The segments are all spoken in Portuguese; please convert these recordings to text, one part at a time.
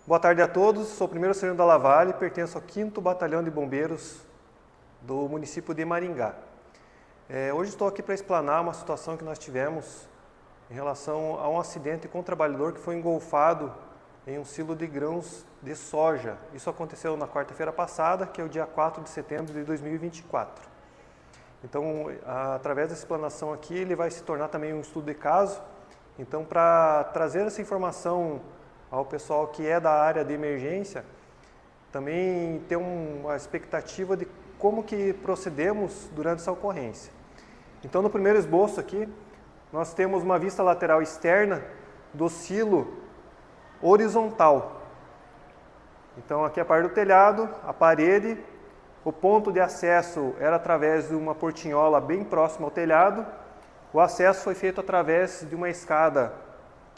Boa tarde a todos, sou o primeiro sargento da Lavalle, pertenço ao 5º Batalhão de Bombeiros do município de Maringá. Hoje estou aqui para explanar uma situação que nós tivemos em relação a um acidente com um trabalhador que foi engolfado em um silo de grãos de soja. Isso aconteceu na quarta-feira passada, que é o dia 4 de setembro de 2024. Então, através dessa explanação aqui, ele vai se tornar também um estudo de caso. Então, para trazer essa informação ao pessoal que é da área de emergência, também ter uma expectativa de como que procedemos durante essa ocorrência. Então, no primeiro esboço aqui, nós temos uma vista lateral externa do silo horizontal. Então, aqui a parte do telhado, a parede, o ponto de acesso era através de uma portinhola bem próxima ao telhado. O acesso foi feito através de uma escada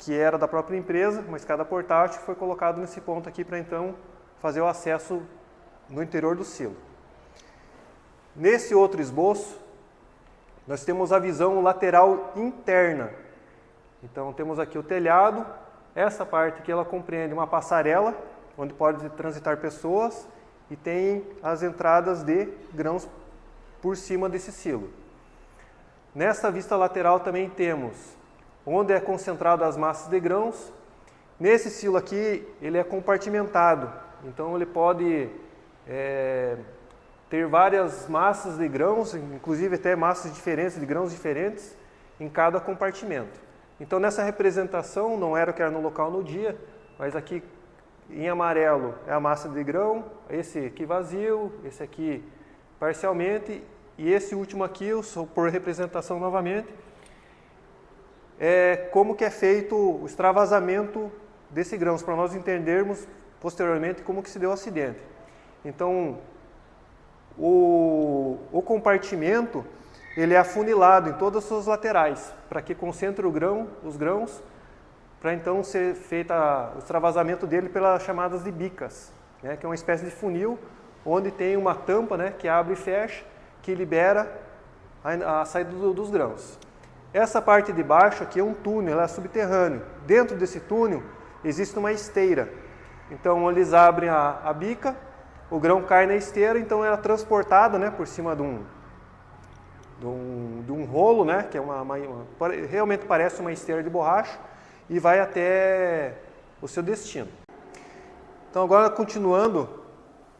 que era da própria empresa, uma escada portátil, que foi colocado nesse ponto aqui para então fazer o acesso no interior do silo. Nesse outro esboço, nós temos a visão lateral interna. Então temos aqui o telhado, essa parte aqui ela compreende uma passarela, onde pode transitar pessoas, e tem as entradas de grãos por cima desse silo. Nessa vista lateral também temos onde é concentrado as massas de grãos. Nesse silo aqui, ele é compartimentado, então ele pode ter várias massas de grãos, inclusive até massas diferentes, de grãos diferentes, em cada compartimento. Então nessa representação, não era o que era no local no dia, mas aqui em amarelo é a massa de grão, esse aqui vazio, esse aqui parcialmente, e esse último aqui, por representação novamente, como que é feito o extravasamento desse grãos, para nós entendermos posteriormente como que se deu o acidente. Então, o compartimento, ele é afunilado em todas as suas laterais, para que concentre os grãos, para então ser feito o extravasamento dele pelas chamadas de bicas, né, que é uma espécie de funil, onde tem uma tampa, né, que abre e fecha, que libera a saída dos grãos. Essa parte de baixo aqui é um túnel, ela é subterrâneo. Dentro desse túnel existe uma esteira. Então eles abrem a bica, o grão cai na esteira, então ela é transportada, né, por cima de um rolo, né, que é realmente parece uma esteira de borracha, e vai até o seu destino. Então agora continuando,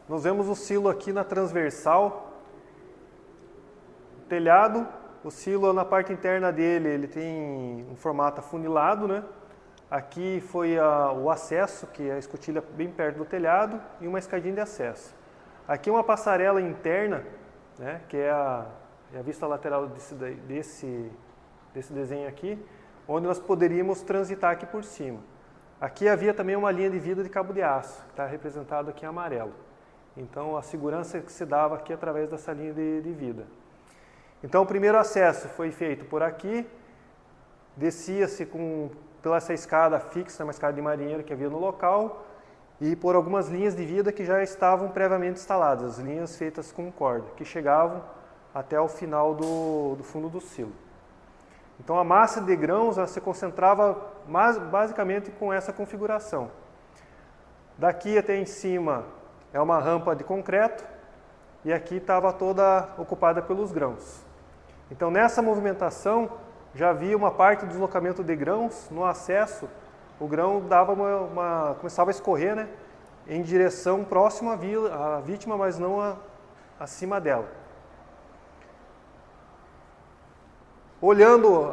nós vemos o silo aqui na transversal, telhado. O silo, na parte interna dele, ele tem um formato afunilado, né? Aqui foi o acesso, que é a escotilha bem perto do telhado, e uma escadinha de acesso. Aqui uma passarela interna, né? Que é a vista lateral desse desenho aqui, onde nós poderíamos transitar aqui por cima. Aqui havia também uma linha de vida de cabo de aço, que está representado aqui em amarelo. Então a segurança que se dava aqui através dessa linha de vida. Então o primeiro acesso foi feito por aqui, descia-se pela essa escada fixa, uma escada de marinheiro que havia no local, e por algumas linhas de vida que já estavam previamente instaladas, linhas feitas com corda, que chegavam até o final do fundo do silo. Então a massa de grãos ela se concentrava basicamente com essa configuração. Daqui até em cima é uma rampa de concreto, e aqui estava toda ocupada pelos grãos. Então nessa movimentação já havia uma parte do deslocamento de grãos. No acesso, o grão dava começava a escorrer, né, em direção próxima à vítima, mas não acima dela. Olhando,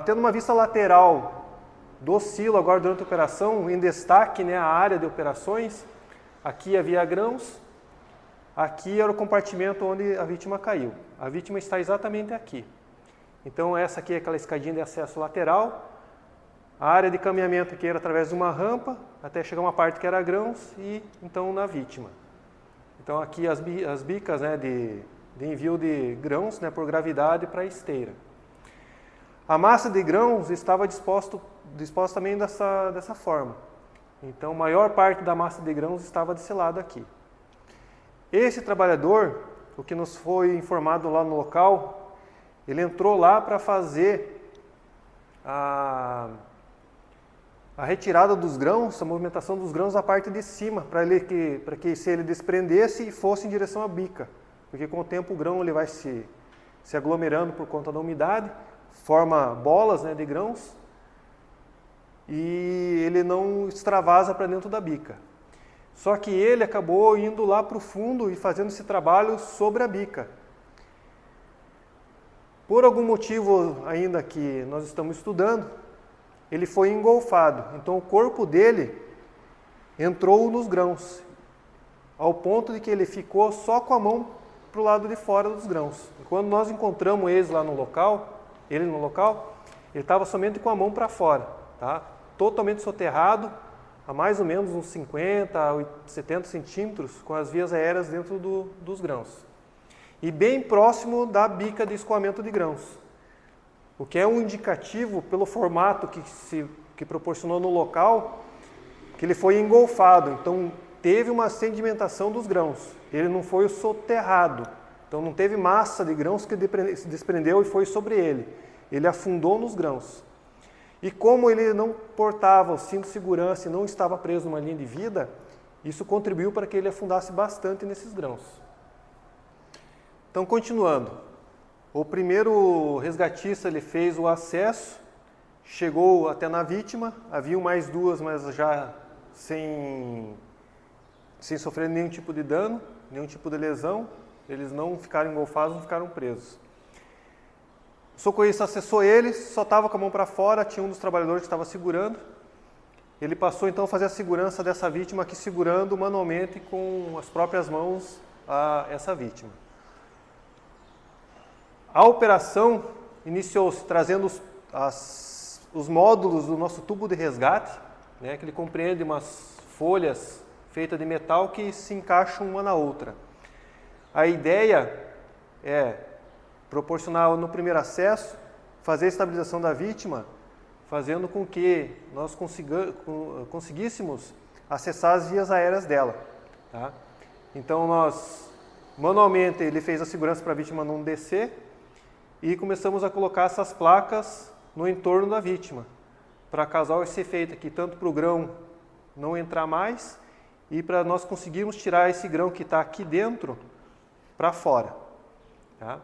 tendo uma vista lateral do silo agora durante a operação, em destaque, né, a área de operações, aqui havia grãos. Aqui era o compartimento onde a vítima caiu. A vítima está exatamente aqui. Então essa aqui é aquela escadinha de acesso lateral. A área de caminhamento aqui era através de uma rampa, até chegar uma parte que era grãos e então na vítima. Então aqui as bicas, né, de envio de grãos, né, por gravidade para a esteira. A massa de grãos estava disposta também dessa forma. Então a maior parte da massa de grãos estava desse lado aqui. Esse trabalhador, o que nos foi informado lá no local, ele entrou lá para fazer a retirada dos grãos, a movimentação dos grãos da parte de cima, para que se ele desprendesse e fosse em direção à bica. Porque com o tempo o grão ele vai se aglomerando por conta da umidade, forma bolas, né, de grãos, e ele não extravasa para dentro da bica. Só que ele acabou indo lá para o fundo e fazendo esse trabalho sobre a bica. Por algum motivo ainda que nós estamos estudando, ele foi engolfado. Então o corpo dele entrou nos grãos, ao ponto de que ele ficou só com a mão para o lado de fora dos grãos. E quando nós encontramos ele no local, ele estava somente com a mão para fora, tá? Totalmente soterrado, a mais ou menos uns 50 a 70 centímetros, com as vias aéreas dentro dos grãos. E bem próximo da bica de escoamento de grãos. O que é um indicativo pelo formato que proporcionou no local, que ele foi engolfado. Então teve uma sedimentação dos grãos. Ele não foi soterrado. Então não teve massa de grãos que se desprendeu e foi sobre ele. Ele afundou nos grãos. E como ele não portava o cinto de segurança e não estava preso numa linha de vida, isso contribuiu para que ele afundasse bastante nesses grãos. Então, continuando. O primeiro resgatista ele fez o acesso, chegou até na vítima, havia mais duas, mas já sem sofrer nenhum tipo de dano, nenhum tipo de lesão. Eles não ficaram engolfados, não ficaram presos. O socorrista acessou ele, só estava com a mão para fora, tinha um dos trabalhadores que estava segurando. Ele passou então a fazer a segurança dessa vítima aqui, segurando manualmente com as próprias mãos essa vítima. A operação iniciou-se trazendo os módulos do nosso tubo de resgate, né, que ele compreende umas folhas feitas de metal que se encaixam uma na outra. A ideia é proporcionar no primeiro acesso, fazer a estabilização da vítima, fazendo com que nós conseguíssemos acessar as vias aéreas dela. Tá? Então manualmente ele fez a segurança para a vítima não descer, e começamos a colocar essas placas no entorno da vítima, para causar esse efeito aqui, tanto para o grão não entrar mais, e para nós conseguirmos tirar esse grão que está aqui dentro para fora. Tá?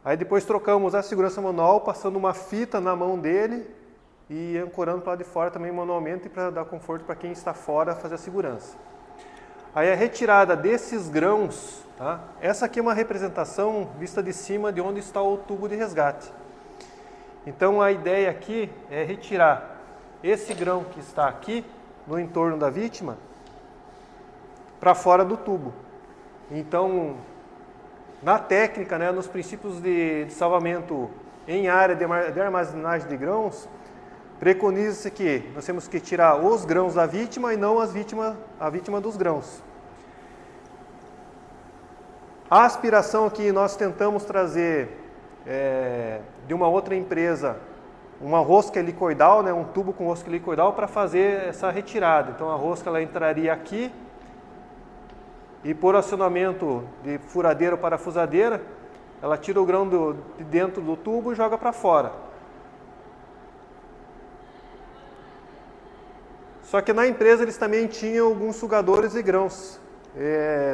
Aí depois trocamos a segurança manual, passando uma fita na mão dele e ancorando para lá de fora também manualmente, para dar conforto para quem está fora fazer a segurança. Aí a retirada desses grãos, tá? Essa aqui é uma representação vista de cima de onde está o tubo de resgate. Então a ideia aqui é retirar esse grão que está aqui no entorno da vítima para fora do tubo. Então, na técnica, né, nos princípios de salvamento em área de armazenagem de grãos, preconiza-se que nós temos que tirar os grãos da vítima e não a vítima dos grãos. A aspiração aqui nós tentamos trazer de uma outra empresa uma rosca helicoidal, né, um tubo com rosca helicoidal para fazer essa retirada. Então a rosca ela entraria aqui e por acionamento de furadeira ou parafusadeira, ela tira o grão de dentro do tubo e joga para fora. Só que na empresa eles também tinham alguns sugadores de grãos.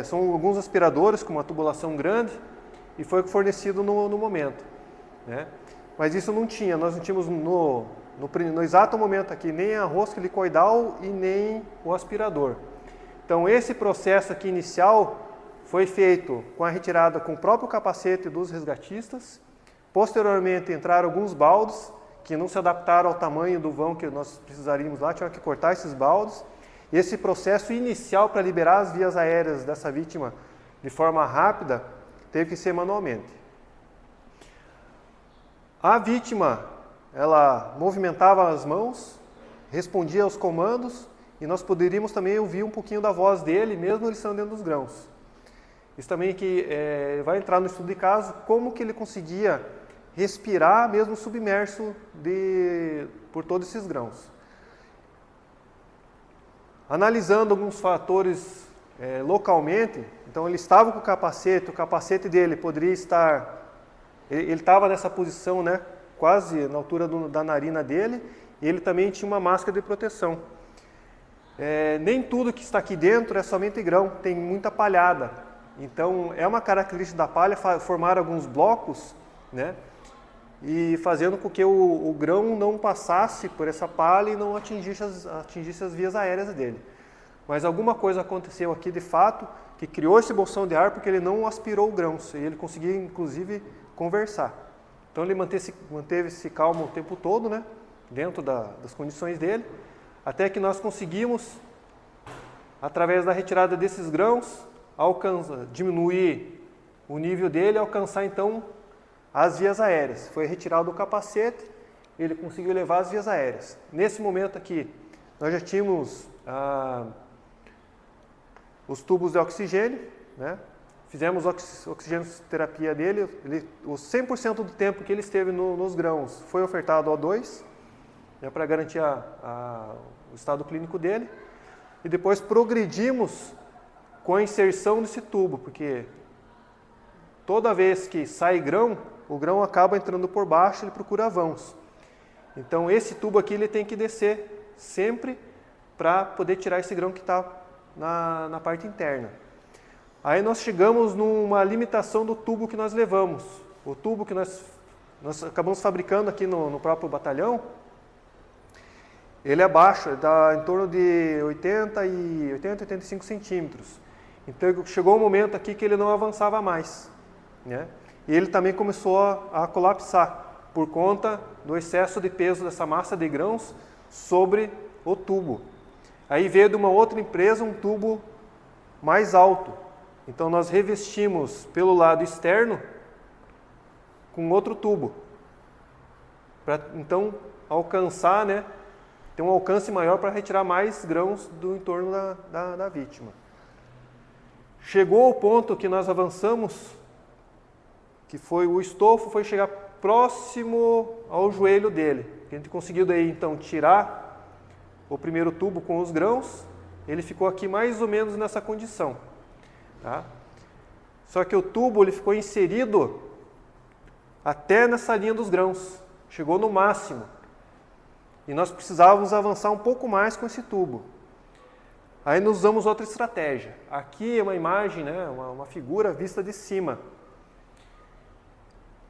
São alguns aspiradores com uma tubulação grande e foi fornecido no momento. Né? Mas isso não tinha, nós não tínhamos no exato momento aqui nem a rosca helicoidal e nem o aspirador. Então esse processo aqui inicial foi feito com a retirada com o próprio capacete dos resgatistas. Posteriormente entraram alguns baldes que não se adaptaram ao tamanho do vão que nós precisaríamos lá, tinham que cortar esses baldes. Esse processo inicial para liberar as vias aéreas dessa vítima de forma rápida teve que ser manualmente. A vítima, ela movimentava as mãos, respondia aos comandos e nós poderíamos também ouvir um pouquinho da voz dele, mesmo ele estando dentro dos grãos. Isso também que vai entrar no estudo de caso, como que ele conseguia respirar mesmo submerso por todos esses grãos. Analisando alguns fatores localmente, então ele estava com o capacete dele poderia estar, ele estava nessa posição, né, quase na altura da narina dele, e ele também tinha uma máscara de proteção. Nem tudo que está aqui dentro é somente grão, tem muita palhada. Então é uma característica da palha formar alguns blocos, né? E fazendo com que o grão não passasse por essa palha e não atingisse as vias aéreas dele. Mas alguma coisa aconteceu aqui de fato que criou esse bolsão de ar porque ele não aspirou grãos e ele conseguia inclusive conversar. Então ele manteve-se calmo o tempo todo, né? Dentro das condições dele, até que nós conseguimos, através da retirada desses grãos, diminuir o nível dele e alcançar então as vias aéreas. Foi retirado o capacete, ele conseguiu levar as vias aéreas. Nesse momento aqui, nós já tínhamos os tubos de oxigênio, né? Fizemos oxigenoterapia dele, os 100% do tempo que ele esteve nos grãos foi ofertado O2, né, para garantir o estado clínico dele. E depois progredimos com a inserção desse tubo, porque toda vez que sai grão, o grão acaba entrando por baixo, ele procura vãos. Então esse tubo aqui ele tem que descer sempre para poder tirar esse grão que está na parte interna. Aí nós chegamos numa limitação do tubo que nós levamos. O tubo que nós acabamos fabricando aqui no próprio batalhão, ele é baixo, dá em torno de 80 e 85 centímetros. Então chegou um momento aqui que ele não avançava mais, né? E ele também começou a colapsar por conta do excesso de peso dessa massa de grãos sobre o tubo. Aí veio de uma outra empresa um tubo mais alto. Então nós revestimos pelo lado externo com outro tubo, para então alcançar, né, ter um alcance maior para retirar mais grãos do entorno da vítima. Chegou ao ponto que nós avançamos, que foi o estofo foi chegar próximo ao joelho dele. A gente conseguiu daí então tirar o primeiro tubo com os grãos, ele ficou aqui mais ou menos nessa condição. Tá? Só que o tubo ele ficou inserido até nessa linha dos grãos, chegou no máximo. E nós precisávamos avançar um pouco mais com esse tubo. Aí nós usamos outra estratégia. Aqui é uma imagem, né, uma figura vista de cima.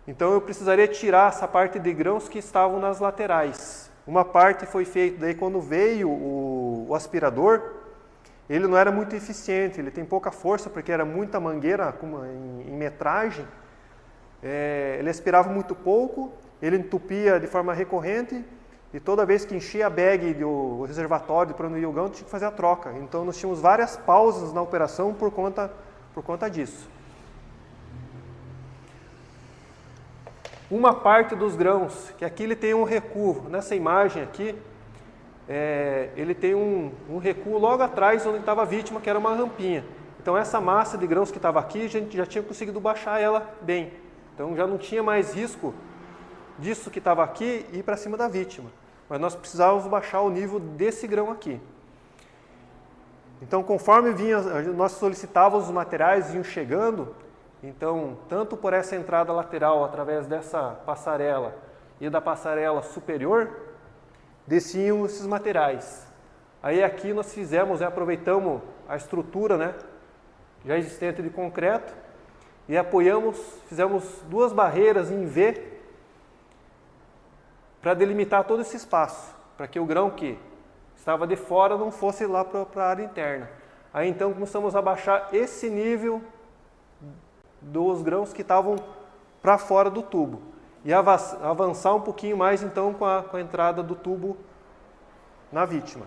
Então eu precisaria tirar essa parte de grãos que estavam nas laterais. Uma parte foi feita, daí quando veio o aspirador, ele não era muito eficiente, ele tem pouca força porque era muita mangueira em metragem. Ele aspirava muito pouco, ele entupia de forma recorrente e toda vez que enchia a bag do reservatório para onde ia o grão, tinha que fazer a troca. Então nós tínhamos várias pausas na operação por conta disso. Uma parte dos grãos, que aqui ele tem um recuo, nessa imagem aqui, ele tem um recuo logo atrás onde estava a vítima, que era uma rampinha. Então essa massa de grãos que estava aqui, a gente já tinha conseguido baixar ela bem. Então já não tinha mais risco disso que estava aqui ir para cima da vítima. Mas nós precisávamos baixar o nível desse grão aqui. Então conforme nós solicitávamos os materiais, vinham chegando. Então, tanto por essa entrada lateral, através dessa passarela e da passarela superior, desciam esses materiais. Aí aqui nós aproveitamos a estrutura, né, já existente de concreto e fizemos duas barreiras em V para delimitar todo esse espaço, para que o grão que estava de fora não fosse lá para a área interna. Aí então começamos a baixar esse nível dos grãos que estavam para fora do tubo e avançar um pouquinho mais então com a entrada do tubo na vítima.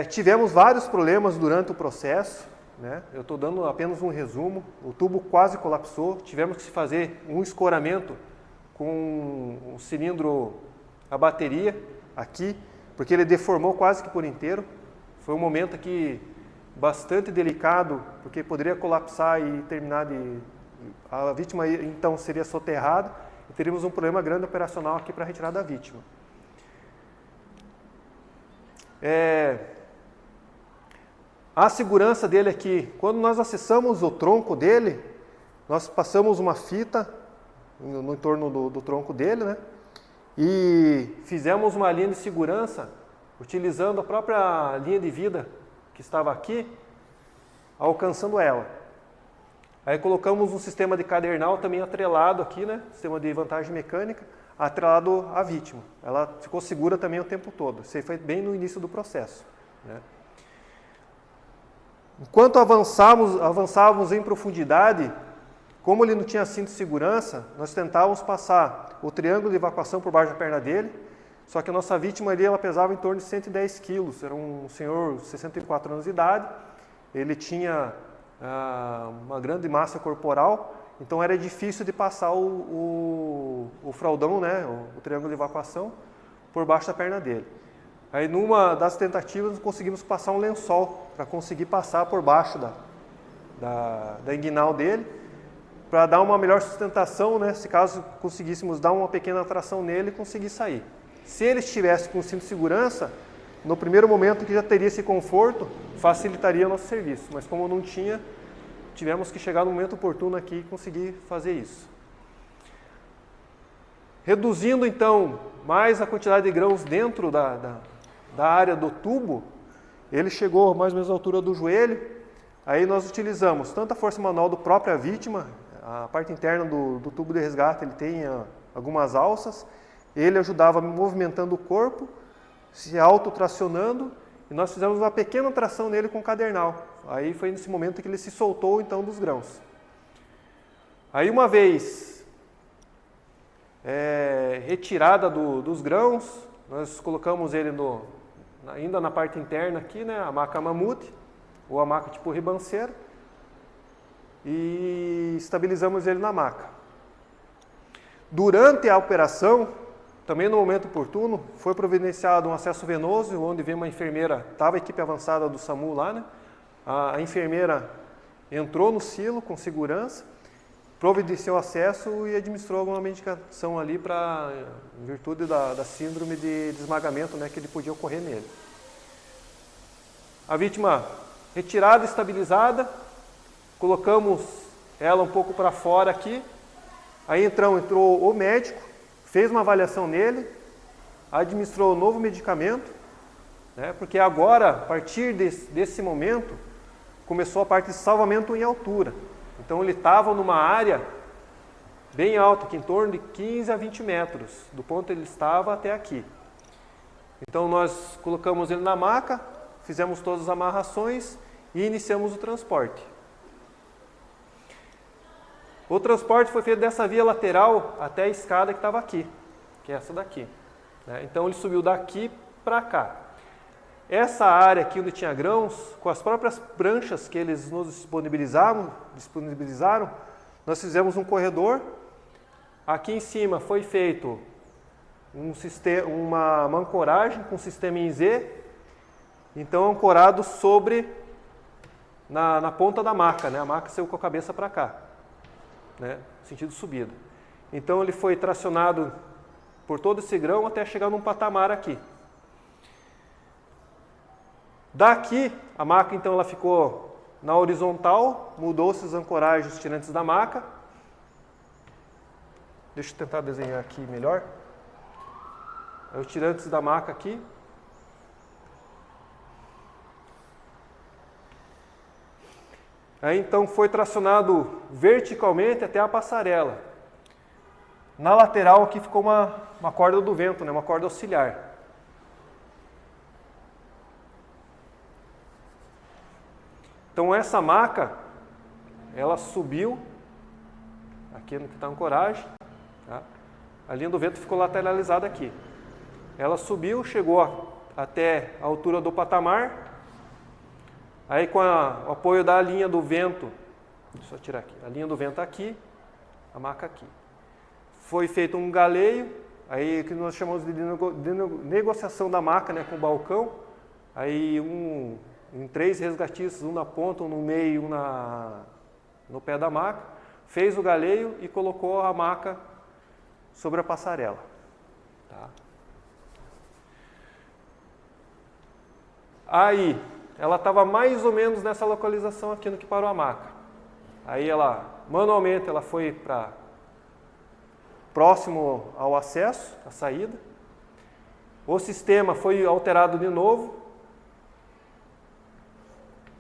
Tivemos vários problemas durante o processo, né? Eu estou dando apenas um resumo. O tubo quase colapsou, tivemos que fazer um escoramento com o cilindro, a bateria aqui, porque ele deformou quase que por inteiro. Foi um momento aqui bastante delicado, porque poderia colapsar e terminar a vítima então seria soterrada e teríamos um problema grande operacional aqui para a retirada da vítima. A segurança dele aqui, quando nós acessamos o tronco dele, nós passamos uma fita no entorno do tronco dele, né? e fizemos uma linha de segurança utilizando a própria linha de vida que estava aqui, alcançando ela. Aí colocamos um sistema de cadernal também atrelado aqui, né? Sistema de vantagem mecânica, atrelado à vítima. Ela ficou segura também o tempo todo. Isso aí foi bem no início do processo, né? Enquanto avançávamos em profundidade, como ele não tinha cinto de segurança, nós tentávamos passar o triângulo de evacuação por baixo da perna dele, só que a nossa vítima ali, ela pesava em torno de 110 quilos, era um senhor de 64 anos de idade, ele tinha uma grande massa corporal, então era difícil de passar o fraldão, né, o triângulo de evacuação, por baixo da perna dele. Aí numa das tentativas nós conseguimos passar um lençol para conseguir passar por baixo da inguinal dele, para dar uma melhor sustentação, né, se caso conseguíssemos dar uma pequena tração nele e conseguir sair. Se ele estivesse com o cinto de segurança, no primeiro momento que já teria esse conforto, facilitaria o nosso serviço. Mas como não tinha, tivemos que chegar no momento oportuno aqui e conseguir fazer isso. Reduzindo então mais a quantidade de grãos dentro da área do tubo, ele chegou mais ou menos à altura do joelho. Aí nós utilizamos tanto a força manual do própria vítima, a parte interna do tubo de resgate ele tem algumas alças, ele ajudava movimentando o corpo, se autotracionando, e nós fizemos uma pequena tração nele com o cadernal. Aí foi nesse momento que ele se soltou então dos grãos. Aí uma vez retirada dos grãos, nós colocamos ele ainda na parte interna aqui, né, a maca mamute, ou a maca tipo ribanceiro, e estabilizamos ele na maca. Durante a operação, também no momento oportuno, foi providenciado um acesso venoso, onde veio uma enfermeira, estava a equipe avançada do SAMU lá, né? A enfermeira entrou no silo com segurança, providenciou acesso e administrou alguma medicação ali em virtude da síndrome de esmagamento, né, que ele podia ocorrer nele. A vítima retirada, estabilizada, colocamos ela um pouco para fora aqui, aí entrou o médico, fez uma avaliação nele, administrou um novo medicamento, né, porque agora, a partir desse momento, começou a parte de salvamento em altura. Então ele estava numa área bem alta, que em torno de 15 a 20 metros, do ponto que ele estava até aqui. Então nós colocamos ele na maca, fizemos todas as amarrações e iniciamos o transporte. O transporte foi feito dessa via lateral até a escada que estava aqui, que é essa daqui, né? Então ele subiu daqui para cá. Essa área aqui onde tinha grãos, com as próprias pranchas que eles nos disponibilizaram, nós fizemos um corredor. Aqui em cima foi feito uma ancoragem com sistema em Z, então ancorado na ponta da maca, né? A maca saiu com a cabeça para cá, né? Sentido subida. Então ele foi tracionado por todo esse grão até chegar num patamar aqui. Daqui, a maca então ela ficou na horizontal, mudou-se as ancoragens, os tirantes da maca. Deixa eu tentar desenhar aqui melhor. Os tirantes da maca aqui. Aí então foi tracionado verticalmente até a passarela. Na lateral aqui ficou uma corda do vento, né? Uma corda auxiliar. Então essa maca, ela subiu, aqui no que está a ancoragem, tá? A linha do vento ficou lateralizada aqui. Ela subiu, chegou até a altura do patamar, aí com o apoio da linha do vento, deixa eu tirar aqui, a linha do vento aqui, a maca aqui. Foi feito um galeio, aí que nós chamamos de negociação da maca, né, com o balcão, aí em 3 resgatistas, um na ponta, um no meio, um no pé da maca, fez o galeio e colocou a maca sobre a passarela. Tá? Aí, ela estava mais ou menos nessa localização aqui no que parou a maca. Aí ela, manualmente, ela foi para próximo ao acesso, à saída. O sistema foi alterado de novo.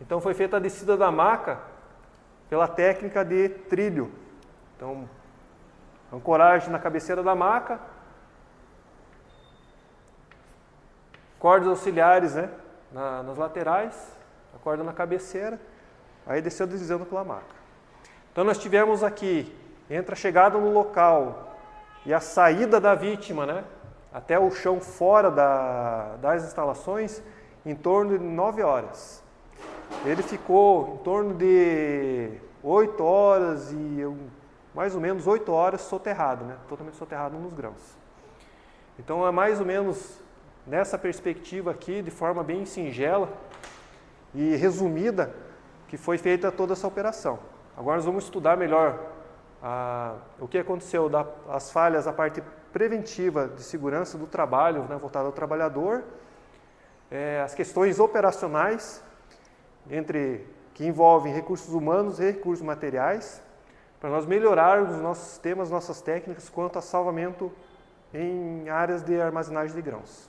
Então foi feita a descida da maca pela técnica de trilho. Então, ancoragem na cabeceira da maca, cordas auxiliares, né, nas laterais, a corda na cabeceira, aí desceu deslizando pela maca. Então nós tivemos aqui, entre a chegada no local e a saída da vítima, né, até o chão fora das instalações, em torno de 9 horas. Ele ficou em torno de 8 horas e mais ou menos 8 horas soterrado, né, totalmente soterrado nos grãos. Então é mais ou menos nessa perspectiva aqui, de forma bem singela e resumida, que foi feita toda essa operação. Agora nós vamos estudar melhor o que aconteceu, as falhas, a parte preventiva de segurança do trabalho, né, voltada ao trabalhador, as questões operacionais, que envolvem recursos humanos e recursos materiais, para nós melhorarmos os nossos sistemas, nossas técnicas quanto a salvamento em áreas de armazenagem de grãos.